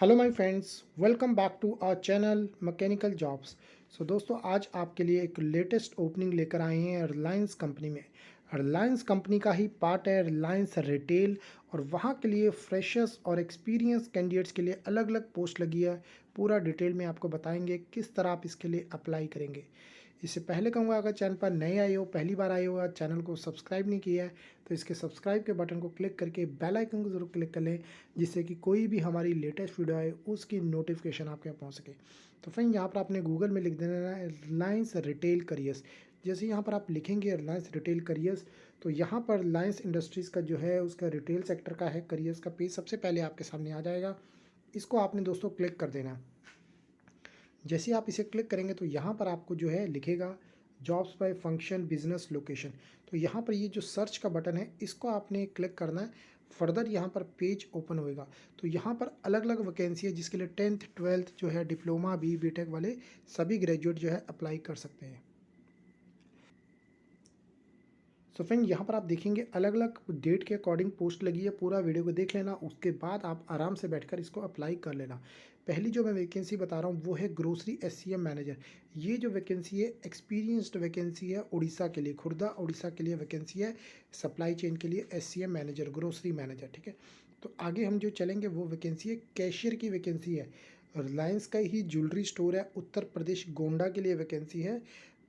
Hello my friends, welcome back to our channel mechanical jobs. So दोस्तों, आज आपके लिए एक लेटेस्ट ओपनिंग लेकर आए हैं रिलायंस कंपनी में। रिलायंस कंपनी का ही पार्ट है रिलायंस रिटेल, और वहाँ के लिए फ्रेशर्स और एक्सपीरियंस कैंडिडेट्स के लिए अलग अलग पोस्ट लगी है। पूरा डिटेल में आपको बताएंगे किस तरह आप इसके लिए अप्लाई करेंगे। इससे पहले कहूँगा, अगर चैनल पर नए आए हो, पहली बार आए हो, चैनल को सब्सक्राइब नहीं किया है तो इसके सब्सक्राइब के बटन को क्लिक करके बेल आइकन को ज़रूर क्लिक कर लें, जिससे कि कोई भी हमारी लेटेस्ट वीडियो आए उसकी नोटिफिकेशन आपके यहाँ पहुँच सके। तो फ्रेंड, यहाँ पर आपने गूगल में लिख देना है रिलायंस रिटेल करियर्स। जैसे यहाँ पर आप लिखेंगे रिलायंस रिटेल करियर्स, तो यहाँ पर रिलायंस इंडस्ट्रीज़ का जो है उसका रिटेल सेक्टर का है करियर्स का पेज सबसे पहले आपके सामने आ जाएगा। इसको आपने दोस्तों क्लिक कर देना। जैसे आप इसे क्लिक करेंगे तो यहाँ पर आपको जो है लिखेगा jobs by function business location. तो यहाँ पर ये जो सर्च का बटन है इसको आपने क्लिक करना है। फर्दर यहाँ पर पेज ओपन होएगा। तो यहाँ पर अलग अलग वैकेंसी है जिसके लिए 10th 12th जो है डिप्लोमा बीटेक वाले सभी ग्रेजुएट जो है अप्लाई कर सकते हैं। सो फ्रेंड, यहाँ पर आप देखेंगे अलग अलग डेट के अकॉर्डिंग पोस्ट लगी है। पूरा वीडियो को देख लेना, उसके बाद आप आराम से बैठकर इसको अप्लाई कर लेना। पहली जो मैं वैकेंसी बता रहा हूँ वो है ग्रोसरी एससीएम मैनेजर। ये जो वैकेंसी है एक्सपीरियंस्ड वैकेंसी है, उड़ीसा के लिए, खुर्दा उड़ीसा के लिए वैकेंसी है। सप्लाई चेन के लिए एससीएम मैनेजर, ग्रोसरी मैनेजर, ठीक है। तो आगे हम जो चलेंगे वो वैकेंसी है कैशियर की वैकेंसी है। रिलायंस का ही ज्वेलरी स्टोर है उत्तर प्रदेश गोंडा के लिए वैकेंसी है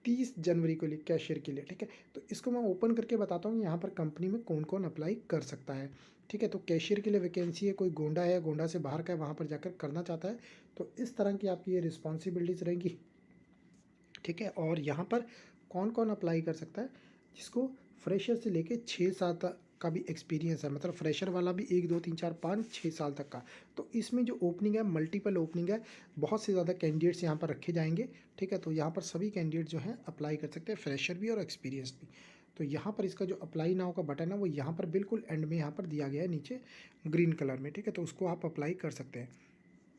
30 जनवरी के लिए कैशियर के लिए, ठीक है। तो इसको मैं ओपन करके बताता हूँ यहाँ पर कंपनी में कौन कौन अप्लाई कर सकता है, ठीक है। तो कैशियर के लिए वैकेंसी है, कोई गोंडा है, गोंडा से बाहर का है, वहाँ पर जाकर करना चाहता है तो इस तरह की आपकी ये रिस्पॉन्सिबिलिटीज़ रहेंगी, ठीक है। और यहाँ पर कौन कौन अप्लाई कर सकता है, जिसको फ्रेशर से लेके 6 साल तक का भी एक्सपीरियंस है, मतलब फ्रेशर वाला भी 1 2 3 4 5 6 साल तक का। तो इसमें जो ओपनिंग है मल्टीपल ओपनिंग है, बहुत से ज़्यादा कैंडिडेट्स यहाँ पर रखे जाएंगे, ठीक है। तो यहाँ पर सभी कैंडिडेट जो हैं अप्लाई कर सकते हैं, फ्रेशर भी और एक्सपीरियंस भी। तो यहाँ पर इसका जो अप्लाई नाउ का बटन है वो यहाँ पर बिल्कुल एंड में यहाँ पर दिया गया है नीचे ग्रीन कलर में, ठीक है। तो उसको आप अप्लाई कर सकते हैं।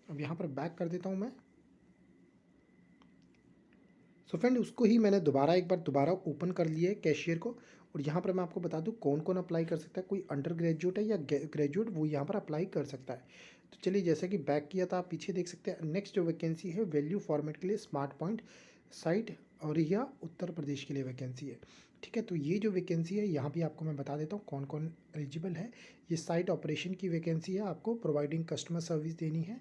अब यहाँ पर बैक कर देता हूँ मैं। सो फ्रेंड, उसको ही मैंने एक बार दोबारा ओपन कर लिया है कैशियर को। और यहाँ पर मैं आपको बता दूँ कौन कौन अप्लाई कर सकता है। कोई अंडर ग्रेजुएट है या ग्रेजुएट, वो यहाँ पर अप्लाई कर सकता है। तो चलिए, जैसे कि बैक किया था आप पीछे देख सकते हैं। नेक्स्ट जो वैकेंसी है वैल्यू फॉर्मेट के लिए स्मार्ट पॉइंट साइट और यह उत्तर प्रदेश के लिए वैकेंसी है, ठीक है। तो ये जो वैकेंसी है यहाँ भी आपको मैं बता देता हूँ कौन कौन एलिजिबल है। ये साइट ऑपरेशन की वैकेंसी है, आपको प्रोवाइडिंग कस्टमर सर्विस देनी है,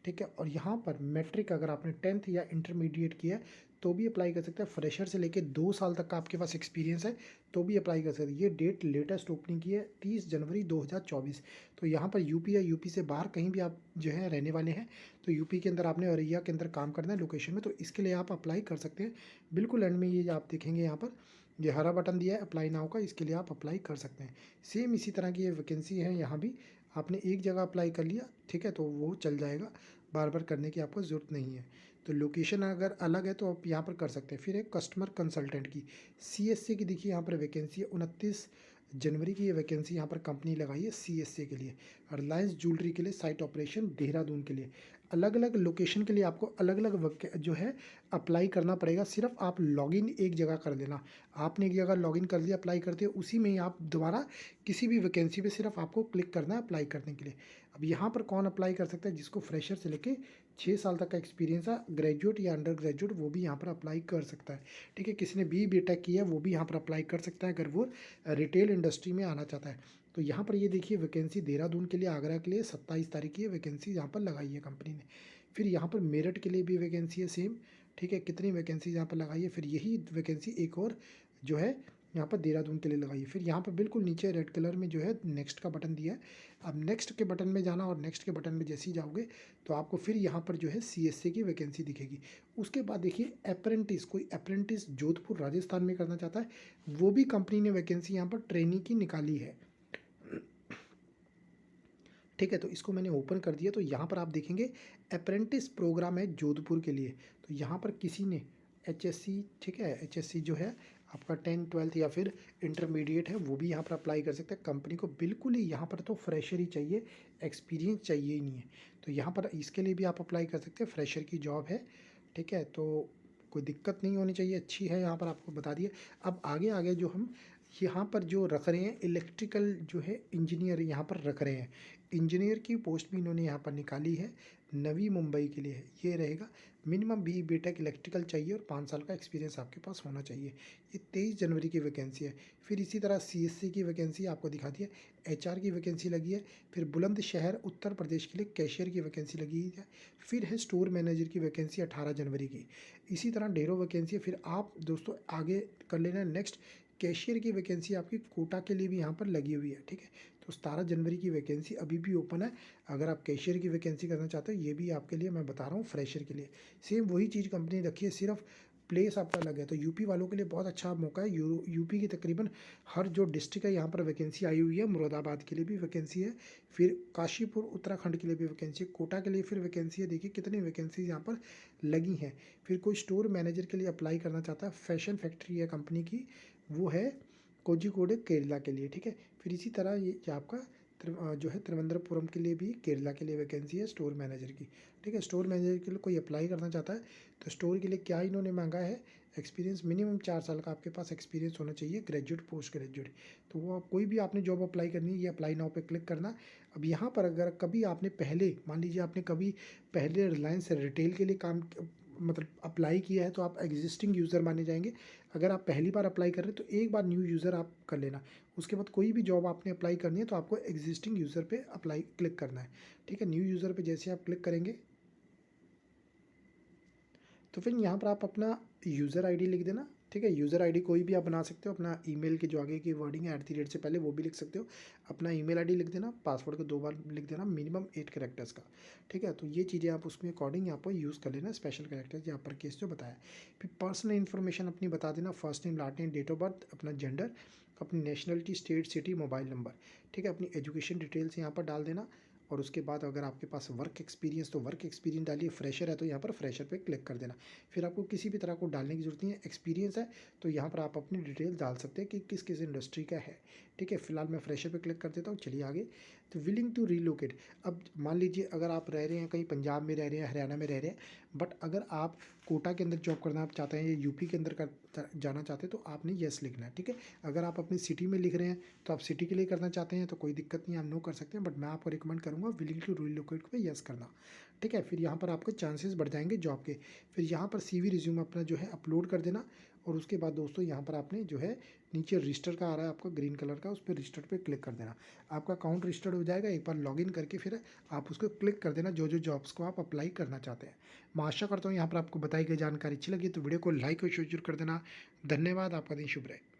ठीक है। और यहाँ पर मैट्रिक अगर आपने 10th या इंटरमीडिएट किया है तो भी अप्लाई कर सकते हैं। फ्रेशर से लेके 2 साल तक का आपके पास एक्सपीरियंस है तो भी अप्लाई कर सकते हैं। ये डेट लेटेस्ट ओपनिंग की है 30 जनवरी 2024। तो यहाँ पर यूपी या यूपी से बाहर कहीं भी आप जो है रहने वाले हैं तो यूपी के अंदर आपने औरैया के अंदर काम करना है लोकेशन में, तो इसके लिए आप अप्लाई कर सकते हैं। बिल्कुल एंड में ये आप देखेंगे यहाँ पर ये हरा बटन दिया है अप्लाई नाउ का, इसके लिए आप अप्लाई कर सकते हैं। सेम इसी तरह की ये वैकेंसी है, यहाँ भी आपने एक जगह अप्लाई कर लिया, ठीक है, तो वो चल जाएगा, बार बार करने की आपको ज़रूरत नहीं है। तो लोकेशन अगर अलग है तो आप यहाँ पर कर सकते हैं। फिर एक कस्टमर कंसल्टेंट की सीएससी की देखिए यहाँ पर वैकेंसी है 29 जनवरी की। ये वैकेंसी यहाँ पर कंपनी लगाई है सीएससी के लिए, रिलायंस ज्वेलरी के लिए, साइट ऑपरेशन देहरादून के लिए। अलग अलग लोकेशन के लिए आपको अलग अलग जो है अप्लाई करना पड़ेगा। सिर्फ आप लॉगिन एक जगह कर देना। आपने एक जगह लॉगिन कर दिया अप्लाई करते हो, उसी में ही आप दोबारा किसी भी वैकेंसी पे सिर्फ आपको क्लिक करना है अप्लाई करने के लिए। अब यहाँ पर कौन अप्लाई कर सकता है, जिसको फ्रेशर से लेके 6 साल तक का एक्सपीरियंस है, ग्रेजुएट या अंडर ग्रेजुएट वो भी यहाँ पर अप्लाई कर सकता है, ठीक है। किसी ने बीटेक किया है वो भी यहाँ पर अप्लाई कर सकता है अगर वो रिटेल इंडस्ट्री में आना चाहता है। तो यहाँ पर ये देखिए वैकेंसी देहरादून के लिए, आगरा के लिए 27 तारीख की ये वैकेंसी यहाँ पर लगाई है कंपनी ने। फिर यहाँ पर मेरठ के लिए भी वैकेंसी है सेम, ठीक है। कितनी वैकेंसी यहाँ पर लगाई है, फिर यही वैकेंसी एक और जो है यहाँ पर देहरादून के लिए लगाई है। फिर यहाँ पर बिल्कुल नीचे रेड कलर में जो है नेक्स्ट का बटन दिया है। अब नेक्स्ट के बटन में जाना, और नेक्स्ट के बटन में जैसे ही जाओगे तो आपको फिर यहाँ पर जो है सीएससी की वैकेंसी दिखेगी। उसके बाद देखिए अप्रेंटिस, कोई अप्रेंटिस जोधपुर राजस्थान में करना चाहता है, वो भी कंपनी ने वैकेंसी यहाँ पर ट्रेनिंग की निकाली है, ठीक है। तो इसको मैंने ओपन कर दिया। तो यहाँ पर आप देखेंगे अप्रेंटिस प्रोग्राम है जोधपुर के लिए। तो यहाँ पर किसी ने एचएससी, ठीक है, एचएससी जो है आपका 10th 12th या फिर इंटरमीडिएट है वो भी यहाँ पर अप्लाई कर सकते हैं। कंपनी को बिल्कुल ही यहाँ पर तो फ्रेशर ही चाहिए, एक्सपीरियंस चाहिए ही नहीं है। तो यहाँ पर इसके लिए भी आप अप्लाई कर सकते हैं, फ्रेशर की जॉब है, ठीक है। तो कोई दिक्कत नहीं होनी चाहिए, अच्छी है, यहाँ पर आपको बता दिए। अब आगे आगे जो हम यहाँ पर जो रख रहे हैं इलेक्ट्रिकल जो है इंजीनियर यहाँ पर रख रहे हैं। इंजीनियर की पोस्ट भी इन्होंने यहाँ पर निकाली है, नवी मुंबई के लिए है। ये रहेगा, मिनिमम बी बीटेक इलेक्ट्रिकल चाहिए और 5 साल का एक्सपीरियंस आपके पास होना चाहिए। ये 23 जनवरी की वैकेंसी है। फिर इसी तरह सीएससी की वैकेंसी आपको दिखा दी है, एचआर की वैकेंसी लगी है। फिर बुलंदशहर उत्तर प्रदेश के लिए कैशियर की वैकेंसी लगी है। फिर है स्टोर मैनेजर की वैकेंसी 18 जनवरी की। इसी तरह ढेरों वैकेंसी है। फिर आप दोस्तों आगे कर लेना नेक्स्ट, कैशियर की वैकेंसी आपकी कोटा के लिए भी यहाँ पर लगी हुई है, ठीक है। तो 17 जनवरी की वैकेंसी अभी भी ओपन है। अगर आप कैशियर की वैकेंसी करना चाहते हो, ये भी आपके लिए मैं बता रहा हूँ फ्रेशर के लिए सेम वही चीज़ कंपनी रखी है, सिर्फ प्लेस आपका अलग है। तो यूपी वालों के लिए बहुत अच्छा मौका है। यूपी की तकरीबन हर जो डिस्ट्रिक्ट है यहाँ पर वैकेंसी आई हुई है। मुरादाबाद के लिए भी वैकेंसी है। फिर काशीपुर उत्तराखंड के लिए भी वैकेंसी है। कोटा के लिए फिर वैकेंसी है। देखिए कितनी वैकेंसी यहाँ पर लगी हैं। फिर कोई स्टोर मैनेजर के लिए अप्लाई करना चाहता है, फैशन फैक्ट्री है कंपनी की, वो है कोझिकोड केरला के लिए, ठीक है। फिर इसी तरह ये आपका जो है त्रिवेंद्रपुरम के लिए भी केरला के लिए वैकेंसी है स्टोर मैनेजर की, ठीक है। स्टोर मैनेजर के लिए कोई अप्लाई करना चाहता है तो स्टोर के लिए क्या इन्होंने मांगा है, एक्सपीरियंस मिनिमम 4 साल का आपके पास एक्सपीरियंस होना चाहिए, ग्रेजुएट पोस्ट ग्रेजुएट। तो वो कोई भी आपने जॉब अप्लाई करनी है, ये अप्लाई नाउ पे क्लिक करना। अब यहाँ पर अगर कभी आपने पहले मान लीजिए आपने कभी पहले रिलायंस रिटेल के लिए काम मतलब अप्लाई किया है तो आप एग्जिस्टिंग यूज़र माने जाएंगे। अगर आप पहली बार अप्लाई कर रहे हैं तो एक बार न्यू यूज़र आप कर लेना। उसके बाद कोई भी जॉब आपने अप्लाई करनी है तो आपको एग्जिस्टिंग यूज़र पे अप्लाई क्लिक करना है, ठीक है। न्यू यूज़र पे जैसे आप क्लिक करेंगे तो फिर यहाँ पर आप अपना यूज़र आईडी लिख देना, ठीक है। यूज़र आईडी कोई भी आप बना सकते हो, अपना ईमेल के जो आगे की वर्डिंग है @ से पहले वो भी लिख सकते हो। अपना ईमेल आईडी लिख देना, पासवर्ड को 2 बार लिख देना, मिनिमम 8 कैरेक्टर्स का, ठीक है। तो ये चीज़ें आप उसमें अकॉर्डिंग यहाँ पर यूज़ कर लेना, स्पेशल कैरेक्टर्स यहाँ पर केस जो बताया। फिर पर्सनल इन्फॉर्मेशन अपनी बता देना, first name last name date of birth, अपना जेंडर, अपनी nationality state city mobile number, ठीक है। अपनी एजुकेशन डिटेल्स यहाँ पर डाल देना। और उसके बाद अगर आपके पास वर्क एक्सपीरियंस तो वर्क एक्सपीरियंस डालिए, फ्रेशर है तो यहाँ पर फ्रेशर पे क्लिक कर देना। फिर आपको किसी भी तरह को डालने की जरूरत नहीं है। एक्सपीरियंस है तो यहाँ पर आप अपनी डिटेल डाल सकते हैं कि किस किस इंडस्ट्री का है, ठीक है। फिलहाल मैं फ्रेशर पे क्लिक कर देता हूँ। चलिए आगे। तो विलिंग टू रीलोकेट, अब मान लीजिए अगर आप रह रहे हैं कहीं पंजाब में रह रहे हैं, हरियाणा में रह रहे हैं, बट अगर आप कोटा के अंदर जॉब करना चाहते हैं या यूपी के अंदर जाना चाहते हैं तो आपने येस लिखना है, ठीक है। अगर आप अपनी सिटी में लिख रहे हैं तो आप सिटी के लिए करना चाहते हैं तो कोई दिक्कत नहीं है, आप नो कर सकते हैं, बट मैं आपको रिकमेंड करूँगा विलिंग टू रीलोकेट पे येस करना, ठीक है। फिर यहाँ पर आपके चांसेस बढ़ जाएंगे जॉब के। फिर यहाँ पर CV रिज्यूम अपना जो है अपलोड कर देना। और उसके बाद दोस्तों यहाँ पर आपने जो है नीचे रजिस्टर का आ रहा है आपका ग्रीन कलर का, उस पर रजिस्टर पे क्लिक कर देना। आपका अकाउंट रजिस्टर्ड हो जाएगा। एक बार लॉगिन करके फिर आप उसको क्लिक कर देना जो जो जॉब्स को आप अप्लाई करना चाहते हैं। मैं आशा करता हूँ यहाँ पर आपको बताई गई जानकारी अच्छी लगी तो वीडियो को लाइक और शेयर कर देना। धन्यवाद, आपका दिन शुभ रहे।